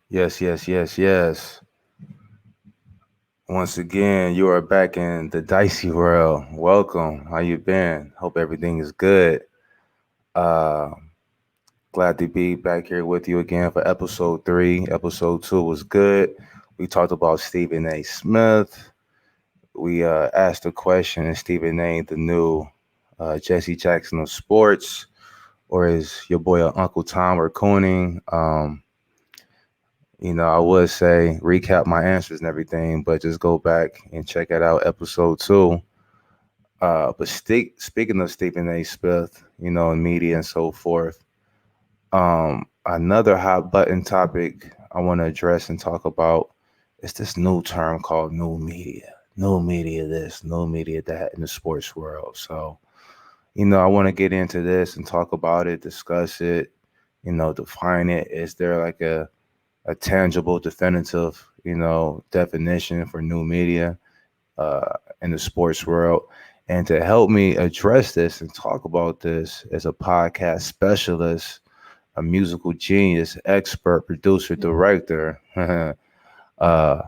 Yes, yes, yes, yes. Once again, you are back in the dicey world. Welcome. How you been? Hope everything is good. Uh, Glad to be back here with you again for episode 3. Episode 2 was good. We talked about Stephen A. Smith. We asked a question, and Stephen A. the new Jesse Jackson of sports, or is your boy Uncle Tom or Cooning? I would say recap my answers and everything, but just go back and check it out, episode 2. Speaking of Stephen A. Smith, and media and so forth, another hot button topic I want to address and talk about is this new term called new media. New media this, new media that in the sports world. So, I want to get into this and talk about it, discuss it, define it. Is there like a tangible, definitive, definition for new media in the sports world? And to help me address this and talk about this as a podcast specialist, a musical genius, expert, producer, director, uh,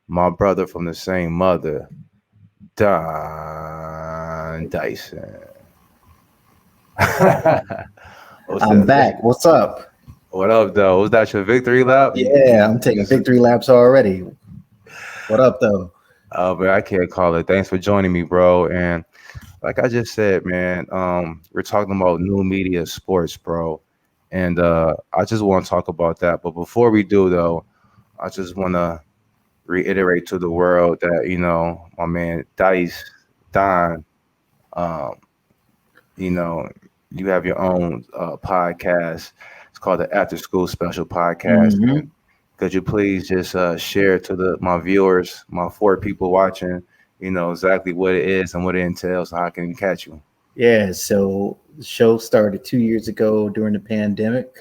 my brother from the same mother, Don Dyson. What's I'm that? back. What's up? What up, though? Was that your victory lap? Yeah, I'm taking victory laps already. What up, though? Oh, but I can't call it. Thanks for joining me, bro. And like I just said, man, we're talking about new media sports, bro. And I just want to talk about that. But before we do, though, I just want to reiterate to the world that, my man Dice, Don, um, you know, you have your own podcast. It's called the After School Special Podcast. And hmm could you please just share to the my viewers, my 4 people watching, exactly what it is and what it entails, so how I can catch you? Yeah, so the show started 2 years ago during the pandemic.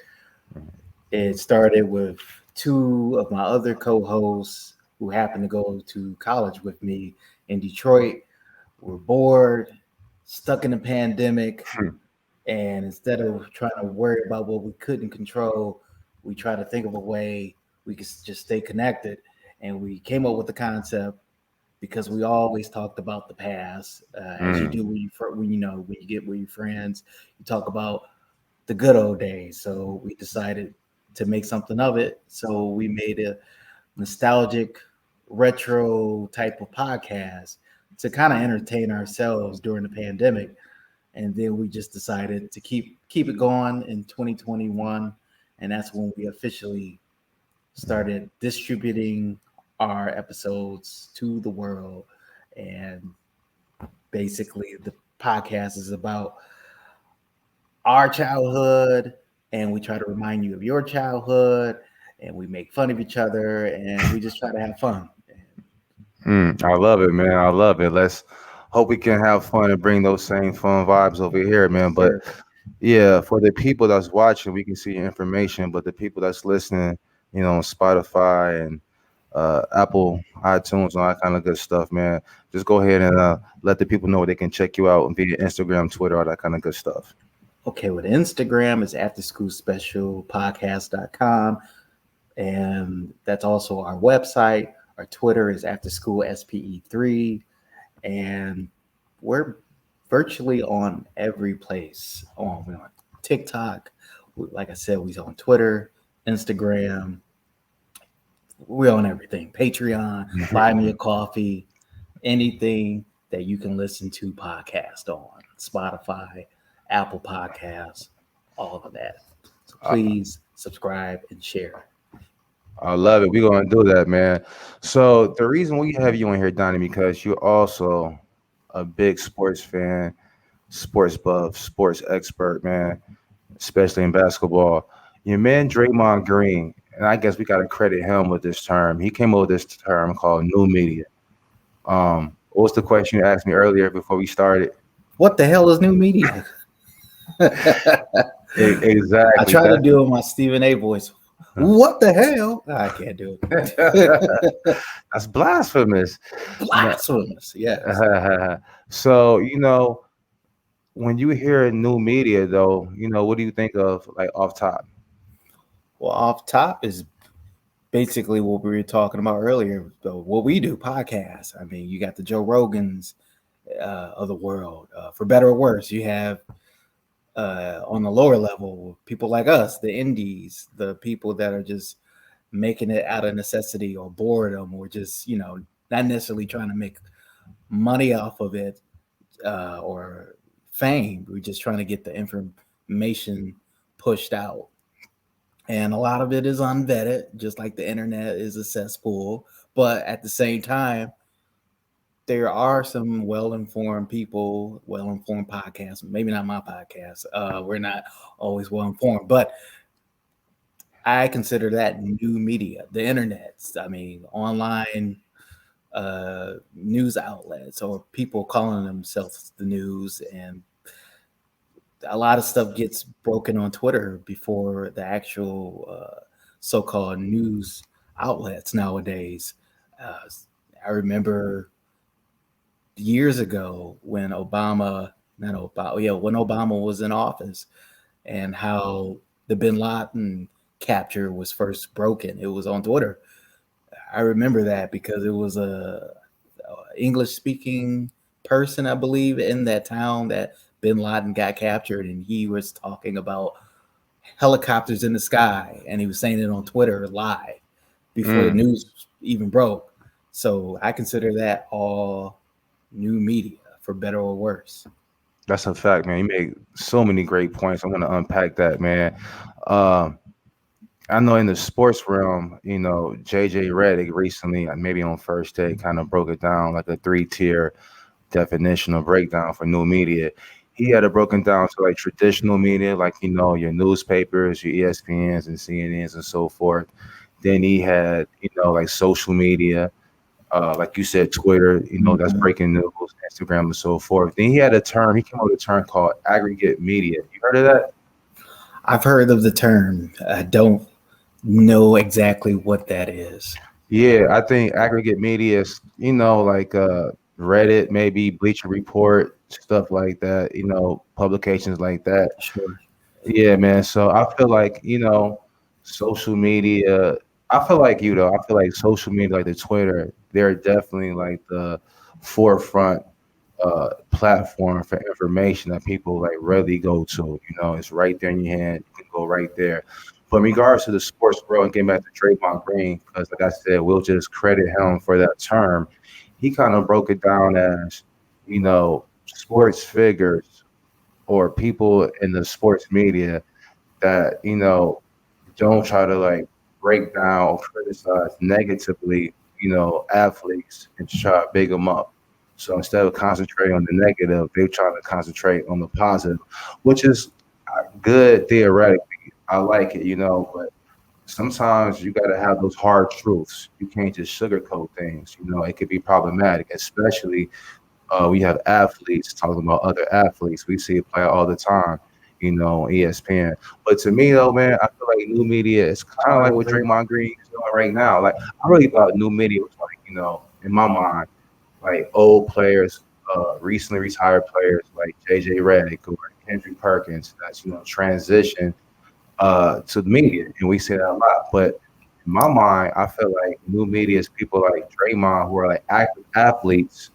It started with two of my other co-hosts who happened to go to college with me in Detroit. We're bored, stuck in the pandemic, and instead of trying to worry about what we couldn't control, we tried to think of a way we could just stay connected. And we came up with the concept because we always talked about the past, as you Mm. do when you get with your friends, you talk about the good old days. So we decided to make something of it. So we made a nostalgic, retro type of podcast to kind of entertain ourselves during the pandemic, and then we just decided to keep it going in 2021, and that's when we officially started distributing our episodes to the world. And basically the podcast is about our childhood, and we try to remind you of your childhood, and we make fun of each other, and we just try to have fun. I love it, man. I love it. Let's hope we can have fun and bring those same fun vibes over here, man. Yes, But sir. yeah, for the people that's watching, we can see your information. But the people that's listening, on Spotify and Apple, iTunes, and all that kind of good stuff, man. Just go ahead and let the people know where they can check you out via Instagram, Twitter, all that kind of good stuff. Okay, with Instagram is AfterSchoolSpecialPodcast.com, and that's also our website. Our Twitter is AfterSchoolSPE3, and we're virtually on every place. We're on TikTok, like I said, we're on Twitter, Instagram, we're on everything. Patreon, buy me a coffee, anything that you can listen to podcast on, Spotify, Apple Podcasts, all of that. So I, please subscribe and share. I love it. We're gonna do that, man. So the reason we have you on here, Donnie, because you're also a big sports fan, sports buff, sports expert, man, especially in basketball. Your man Draymond Green, and I guess we got to credit him with this term. He came up with this term called new media. What was the question you asked me earlier before we started? What the hell is new media? I Exactly. try to do my Stephen A voice. What the hell? I can't do it. That's blasphemous. No. Blasphemous. Yes. So, when you hear new media, though, what do you think of like off top? Well, off top is basically what we were talking about earlier, what we do, podcasts. I mean, you got the Joe Rogans of the world, for better or worse. You have on the lower level people like us, the indies, the people that are just making it out of necessity or boredom, or just not necessarily trying to make money off of it or fame. We're just trying to get the information pushed out. And a lot of it is unvetted, just like the internet is a cesspool. But at the same time, there are some well-informed people, well-informed podcasts. Maybe not my podcast. We're not always well-informed, but I consider that new media, the internet. I mean, online news outlets or people calling themselves the news, and a lot of stuff gets broken on Twitter before the actual so-called news outlets nowadays. Uh, I remember years ago when not Obama, yeah, when Obama was in office, and how the Bin Laden capture was first broken. It was on Twitter. I remember that because it was a English speaking person, I believe, in that town that Bin Laden got captured, and he was talking about helicopters in the sky, and he was saying it on Twitter live before the Mm, news even broke. So I consider that all new media, for better or worse. that's a fact, man. You make so many great points. I want to unpack that, man. Um, I know in the sports realm, JJ Redick recently, maybe on First Take, kind of broke it down like a three-tier definition or breakdown for new media. He had it broken down to like traditional media, like your newspapers, your ESPNs and CNNs and so forth. Then he had, like social media, like you said, Twitter, that's Mhm. breaking news, Instagram and so forth. Then he had a term, he came up with a term called aggregate media. You heard of that? I've heard of the term. I don't know exactly what that is. Yeah, I think aggregate media is, like Reddit, maybe Bleacher Report, stuff like that, publications like that. Sure. Yeah, man. So I feel like, social media, I feel like I feel like social media, like the Twitter, they're definitely like the forefront platform for information that people like readily go to. It's right there in your hand. You can go right there. But in regards to the sports world and getting back to Draymond Green, because like I said, we'll just credit him for that term. He kind of broke it down as, sports figures or people in the sports media that don't try to like break down or criticize negatively athletes and try to big them up. So instead of concentrating on the negative, they try to concentrate on the positive, which is good theoretically. I like it, but sometimes you got to have those hard truths. You can't just sugarcoat things. It could be problematic, especially we have athletes talking about other athletes. We see it play all the time, ESPN. But to me, though, man, I feel like new media is kind of like what Draymond Green is doing right now. Like, I really thought new media was like, in my mind, like old players, recently retired players like JJ Redick or Kendrick Perkins that's, transition to the media. And we say that a lot. But in my mind, I feel like new media is people like Draymond who are like active athletes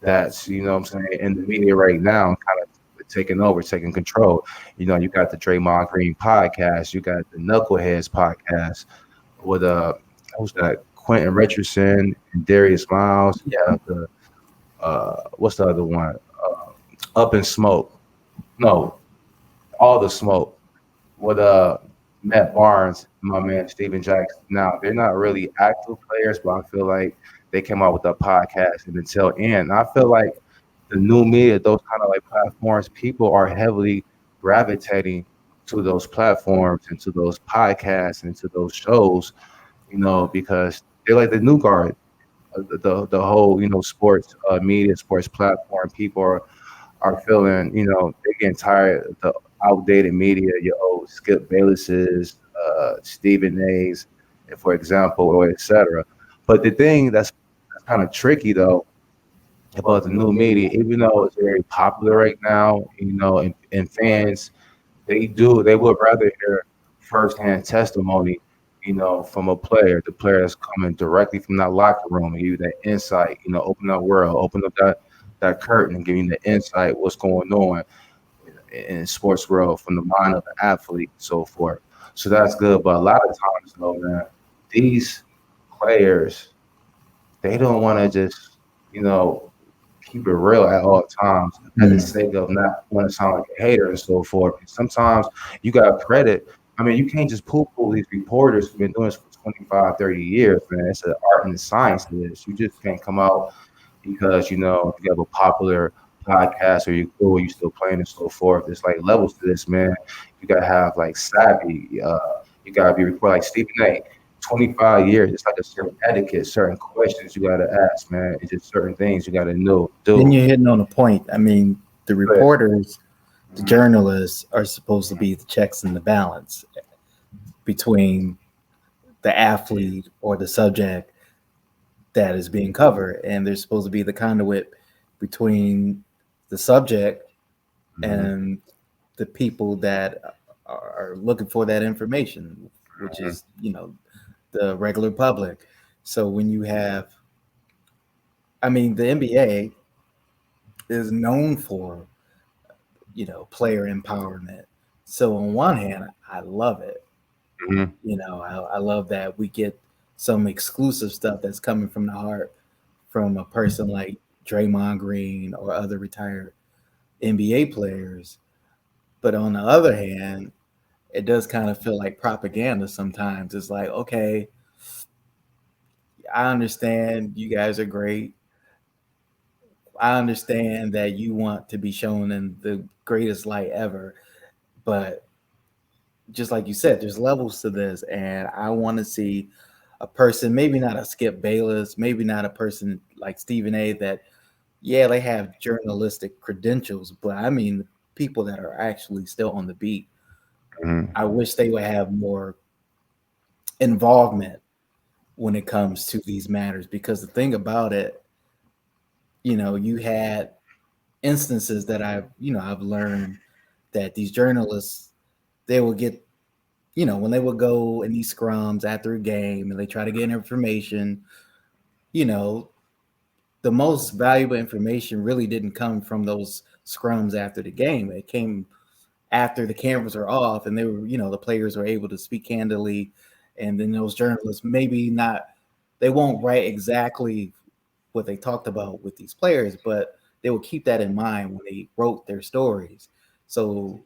that's what I'm saying in the media right now, kind of taking over, taking control. You got the Draymond Green podcast, you got the Knuckleheads podcast with who's that? Quentin Richardson and Darius Miles. You have the what's the other one? Up in Smoke. No, All the Smoke with Matt Barnes, my man Steven Jackson. Now they're not really active players, but I feel like they came out with a podcast and until end. I feel like the new media, those kind of like platforms, people are heavily gravitating to those platforms and to those podcasts and to those shows, because they're like the new guard, the whole sports media, sports platform. People are feeling, they're getting tired of the outdated media, your old Skip Bayless's, Stephen A's, for example, or etc. But the thing that's kind of tricky though about the new media, even though it's very popular right now, and fans they would rather hear firsthand testimony, from a player, the player that's coming directly from that locker room, and give you that insight, open that world, open up that curtain and give you the insight what's going on in sports world from the mind of the athlete and so forth. So that's good. But a lot of times though, man, these players, they don't want to just, you know, keep it real at all times at the sake of not want to sound like a hater and so forth. And sometimes you got credit. I mean, you can't just poo-poo these reporters who've been doing this for 25, 30 years, man. It's an art and a science to this. You just can't come out because, you have a popular podcast or you're cool, you still playing and so forth. There's like levels to this, man. You gotta have like savvy. You gotta be recorded like Stephen A. 25 years, it's like a certain etiquette, certain questions you gotta ask, man. It's just certain things you gotta know, Then do. you're hitting on a point. I mean, the But, reporters, the mhm, journalists are supposed to be the checks and the balance between the athlete or the subject that is being covered, and they're supposed to be the conduit between the subject mhm, and the people that are looking for that information, which mhm, is the regular public. So when you have, I mean, the NBA is known for player empowerment. So on one hand, I love it. mhm, I love that we get some exclusive stuff that's coming from the heart from a person like Draymond Green or other retired NBA players. But on the other hand, it does kind of feel like propaganda sometimes. It's like, okay, I understand you guys are great. I understand that you want to be shown in the greatest light ever, but just like you said, there's levels to this, and I want to see a person, maybe not a Skip Bayless, maybe not a person like Stephen A. That, yeah, they have journalistic credentials, but I mean, people that are actually still on the beat. mhm, I wish they would have more involvement when it comes to these matters, because the thing about it, you had instances that I've learned that these journalists, they will get, when they would go in these scrums after a game and they try to get information, you know, the most valuable information really didn't come from those scrums after the game. It came after the cameras are off and they were, the players were able to speak candidly. And then those journalists, maybe not, they won't write exactly what they talked about with these players, but they will keep that in mind when they wrote their stories. So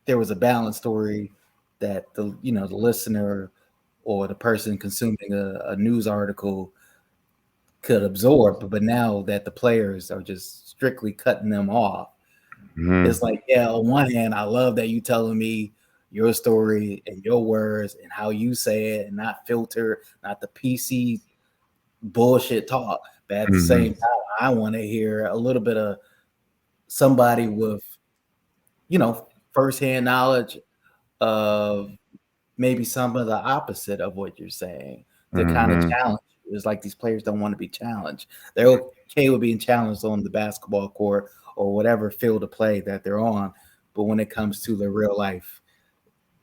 there was a balanced story that the listener or the person consuming a news article could absorb. But now that the players are just strictly cutting them off, mhm, it's like, yeah, on one hand, I love that you telling me your story and your words and how you say it and not filter, not the PC bullshit talk. But at the mhm, same time, I want to hear a little bit of somebody with, firsthand knowledge of maybe some of the opposite of what you're saying to kind of mhm, challenge you. It's like these players don't want to be challenged. They're okay with being challenged on the basketball court or whatever field of play that they're on. But when it comes to their real life,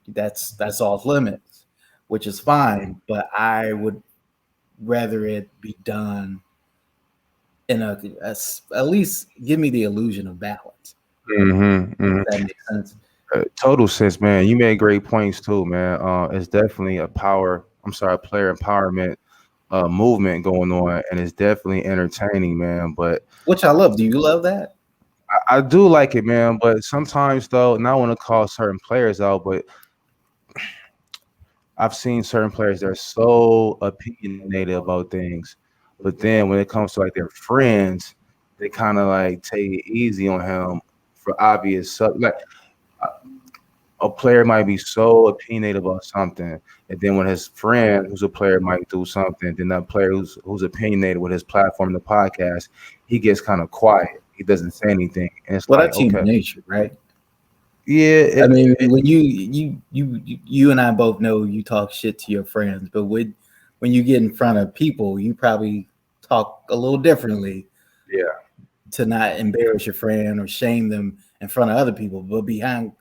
that's off limits, which is fine. But I would rather it be done in at least give me the illusion of balance. mhm, If mhm. that makes sense. Total sense, man. You made great points too, man. It's definitely player empowerment movement going on, and it's definitely entertaining, man. But Which I love. Do you love that? I do like it, man. But sometimes, though, and I want to call certain players out, but I've seen certain players that are so opinionated about things, but then when it comes to like their friends, they kind of like take it easy on him for obvious like a player might be so opinionated about something, and then when his friend, who's a player, might do something, then that player who's opinionated with his platform, the podcast, he gets kind of quiet. He doesn't say anything, and it's Well, like, that's human okay, nature, right? yeah, I mean, when you and I both know you talk shit to your friends, but when you get in front of people, you probably talk a little differently yeah, to not embarrass your friend or shame them in front of other people. But behind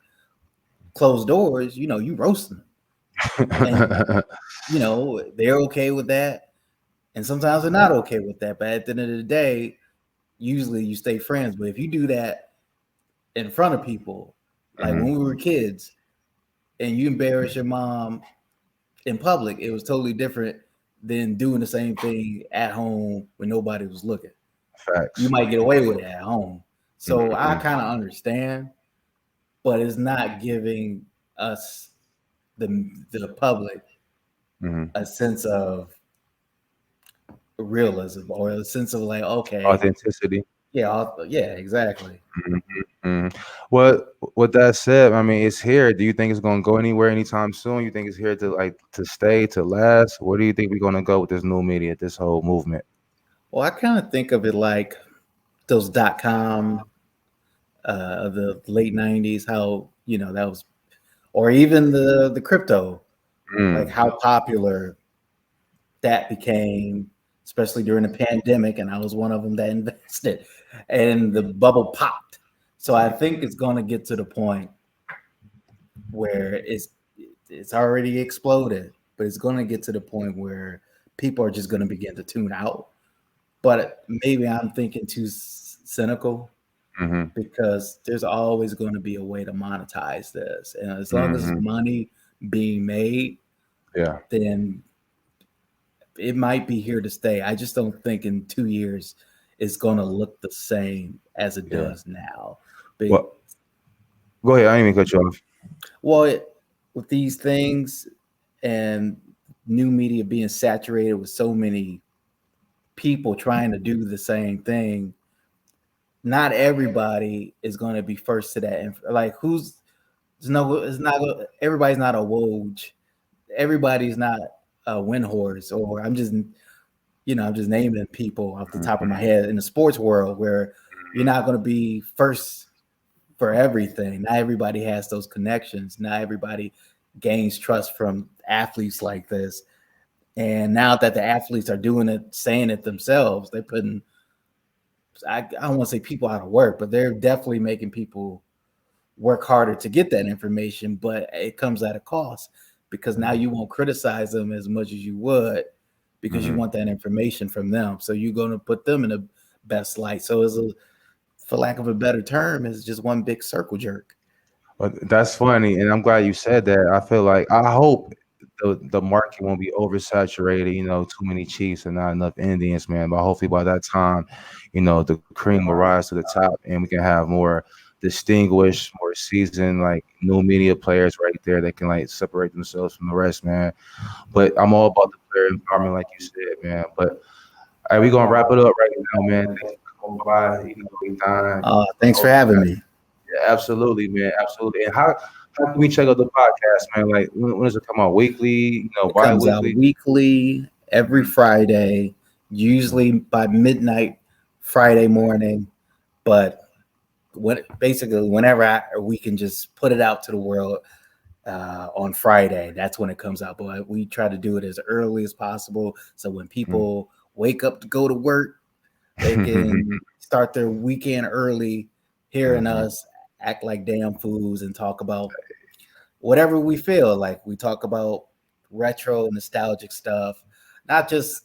closed doors, you roast them. And they're okay with that, and sometimes they're not okay with that. But at the end of the day, usually you stay friends. But if you do that in front of people, like when we were kids, and you embarrass your mom in public, it was totally different than doing the same thing at home when nobody was looking. You Facts. might get away with it at home. So I Mm-hmm. kind of understand, but it's not giving us the public Mm-hmm. a sense of realism or a sense of like, okay, Authenticity. yeah, exactly. Mhm. Well, with that said, I mean, it's here. Do you think it's gonna go anywhere anytime soon? You think it's here to like to stay, to last? Where do you think we're gonna go with this new media, this whole movement? Well, I kind of think of it like those .com of the late '90s, how that was, or even the crypto, like Mm. how popular that became, especially during the pandemic, and I was one of them that invested, and the bubble popped. So I think it's going to get to the point where it's already exploded, but it's going to get to the point where people are just going to begin to tune out. But maybe I'm thinking too cynical, Mm-hmm. because there's always going to be a way to monetize this, and as long as Mm-hmm. money being made, Yeah. then it might be here to stay. I just don't think in 2 years it's going to look the same as it Yeah. does now. But Well, go ahead. I didn't even cut you off. well, with these things and new media being saturated with so many people trying to do the same thing, not everybody is going to be first to that. Like, who's no, it's not. Everybody's not a Woj. Everybody's not a Windhorse. Or I'm just naming people off the top of my Mhm. head in the sports world where you're not going to be first for everything. Not everybody has those connections. Not everybody gains trust from athletes like this. And now that the athletes are doing it, saying it themselves, they're putting, I don't want to say people out of work, but they're definitely making people work harder to get that information. But it comes at a cost, because now you won't criticize them as much as you would, because you Mhm. want that information from them. So you're going to put them in the best light. So for lack of a better term, it's just one big circle jerk. But that's funny, and I'm glad you said that. I feel like I hope the market won't be oversaturated. Too many Chiefs and not enough Indians, man. But hopefully by that time, the cream will rise to the top, and we can have more distinguished, more seasoned, like new media players right there that can like separate themselves from the rest, man. But I'm all about the player empowerment, like you said, man. But all right, we gonna wrap it up right now, man. Thanks for coming by. Big time. Thanks for having me. Yeah, absolutely, man. Absolutely. And how can we check out the podcast, man? Like when does it come out? Weekly, It comes out bi-weekly? weekly, every Friday, usually by midnight Friday morning. But basically whenever we can just put it out to the world on Friday, that's when it comes out. But we try to do it as early as possible, so when people wake up to go to work, they can start their weekend early, hearing Mhm. us act like damn fools and talk about whatever we feel like. We talk about retro nostalgic stuff, not just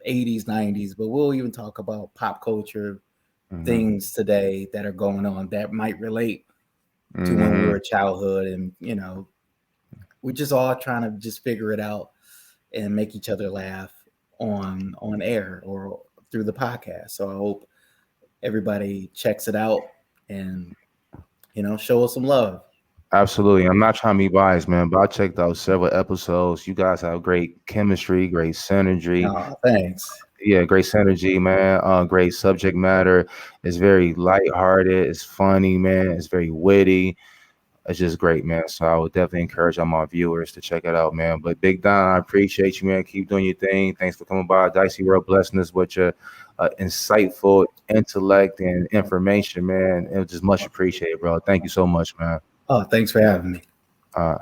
80s 90s, but we'll even talk about pop culture Mhm. things today that are going on that might relate to when we were Mhm. childhood. And we're just all trying to just figure it out and make each other laugh on air or through the podcast. So I hope everybody checks it out and show us some love. Absolutely. I'm not trying to be biased, man, but I checked out several episodes. You guys have great chemistry, great synergy. Thanks. Yeah, great synergy, man. Great subject matter. It's very lighthearted. It's funny, man. It's very witty. It's just great, man. So I would definitely encourage all my viewers to check it out, man. But Big Don, I appreciate you, man. Keep doing your thing. Thanks for coming by. Dicey World blessing us with your insightful intellect and information, man. It was just much appreciated, bro. Thank you so much, man. Oh, thanks for having me. Uh,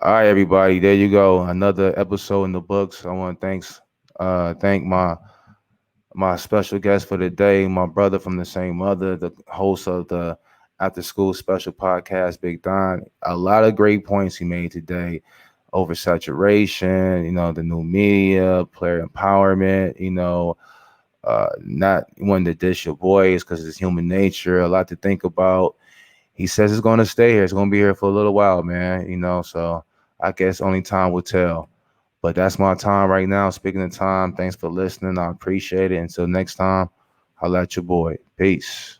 all right, everybody. There you go. Another episode in the books. I want to thank my special guest for the day, my brother from the same mother, the host of the After School Special Podcast, Big Don. A lot of great points he made today. Oversaturation, the new media, player empowerment, not wanting to dish your boys because it's human nature, a lot to think about. He says it's going to stay here. It's going to be here for a little while, man, so I guess only time will tell. But that's my time right now. Speaking of time, thanks for listening. I appreciate it. Until next time, holla at your boy. Peace.